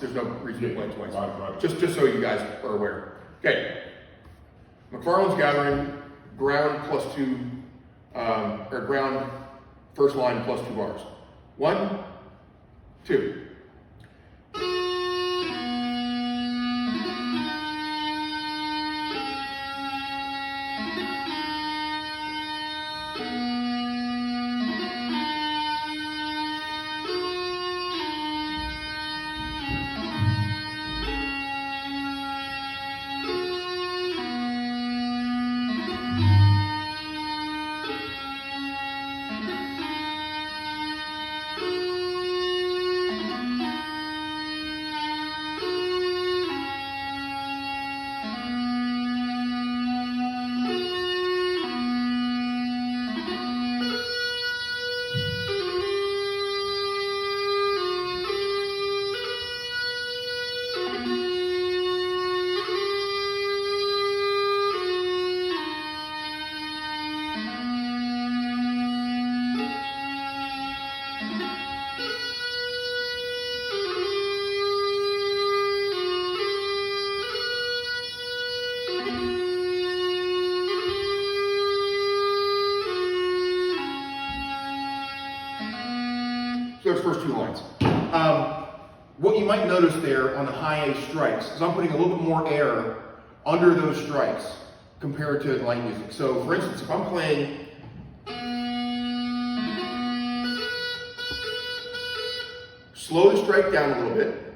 There's no reason to play it twice. Right. Just so you guys are aware. Okay. Farlanes gathering, ground plus two, or ground first line plus 2 bars. 1, 2. So those first 2 lines. What you might notice there on the high A strikes is I'm putting a little bit more air under those strikes compared to light music. So for instance, if I'm playing slow the strike down a little bit,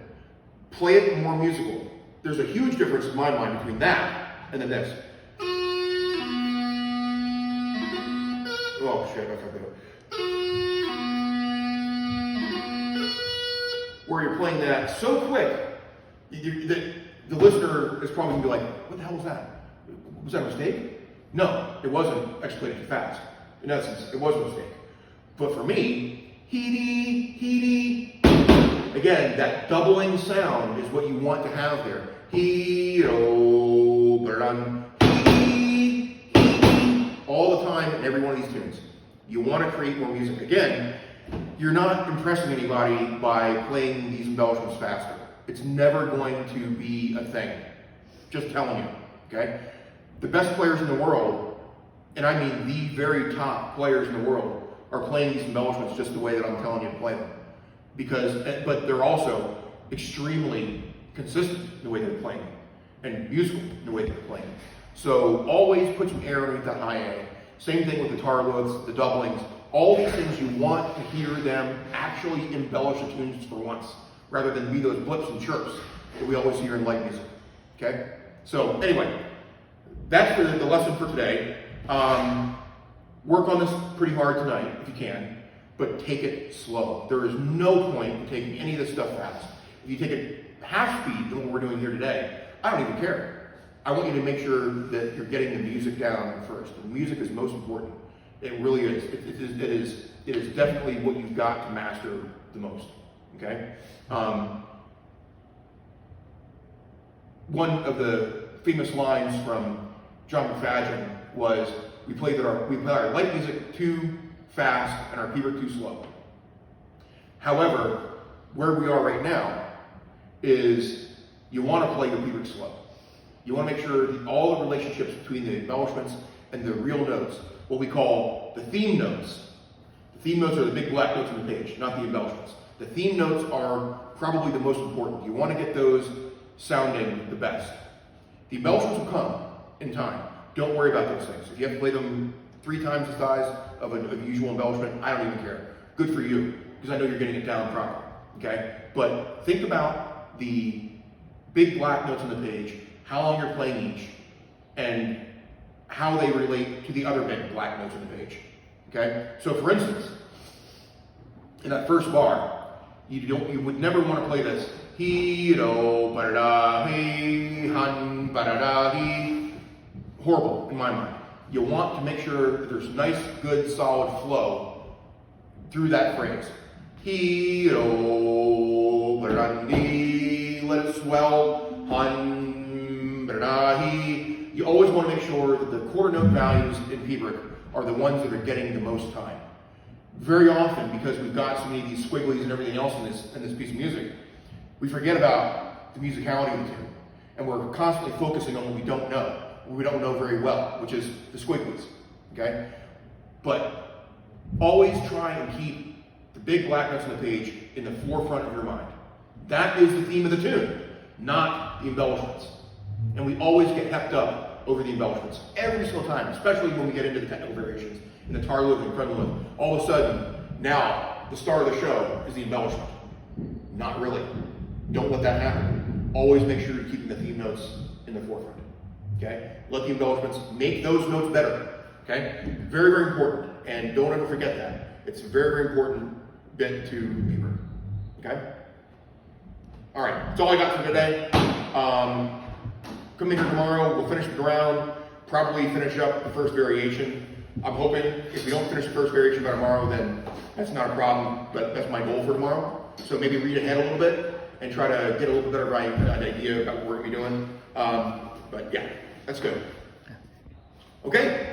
play it more musical. There's a huge difference in my mind between that and then this. Oh shit, I fucked it up. Where you're playing that so quick, the listener is probably going to be like, what the hell was that? Was that a mistake? No, it wasn't executed too fast. In essence, it was a mistake. But for me, hee-dee, again, that doubling sound is what you want to have there. Hee-do, ba-dun, hee, all the time in every one of these tunes. You want to create more music. Again, you're not impressing anybody by playing these embellishments faster. It's never going to be a thing. Just telling you, okay? The best players in the world, and I mean the very top players in the world, are playing these embellishments just the way that I'm telling you to play them. But they're also extremely consistent in the way they're playing them, and musical in the way they're playing them. So always put some air underneath the high A. Same thing with the tarloads, the doublings. All these things, you want to hear them actually embellish the tunes for once, rather than be those blips and chirps that we always hear in light music, okay? So anyway, that's the lesson for today. Work on this pretty hard tonight, if you can, but take it slow. There is no point in taking any of this stuff fast. If you take it half speed than what we're doing here today, I don't even care. I want you to make sure that you're getting the music down first. The music is most important. It really is. It is definitely what you've got to master the most. Okay. One of the famous lines from John McFadden was, "We play our light music too fast and our Peebrick too slow." However, where we are right now is you want to play the Peebrick slow. You want to make sure that all the relationships between the embellishments and the real notes, what we call the theme notes. The theme notes are the big black notes on the page, not the embellishments. The theme notes are probably the most important. You want to get those sounding the best. The embellishments will come in time. Don't worry about those things. If you have to play them 3 times the size of a usual embellishment, I don't even care. Good for you, because I know you're getting it down properly, okay? But think about the big black notes on the page, how long you're playing each, and how they relate to the other big black notes on the page, okay? So for instance, in that first bar, you would never want to play this he-do, ba-da-da, he, hun, ba-da-da, he. Horrible in my mind. You want to make sure that there's nice, good, solid flow through that phrase. He-do, ba-da-da-dee, let it swell, hun, ba-da-da-hee. You always want to make sure that the quarter note values in Peebrick are the ones that are getting the most time. Very often, because we've got so many of these squigglies and everything else in this piece of music, we forget about the musicality of the tune. And we're constantly focusing on what we don't know, what we don't know very well, which is the squigglies, okay? But always try and keep the big black notes on the page in the forefront of your mind. That is the theme of the tune, not the embellishments. And we always get hepped up over the embellishments every single time, especially when we get into the technical variations in the tar lift and incredible lift. All of a sudden, now the star of the show is the embellishment. Not really. Don't let that happen. Always make sure you're keeping the theme notes in the forefront. Okay? Let the embellishments make those notes better. Okay? Very, very important. And don't ever forget that. It's a very, very important bit to Bieber. Okay? All right, that's all I got for today. Come in here tomorrow, we'll finish the ground, probably finish up the first variation. I'm hoping if we don't finish the first variation by tomorrow, then that's not a problem, but that's my goal for tomorrow. So maybe read ahead a little bit and try to get a little better an idea about what we're gonna be doing. But yeah, that's good. Okay?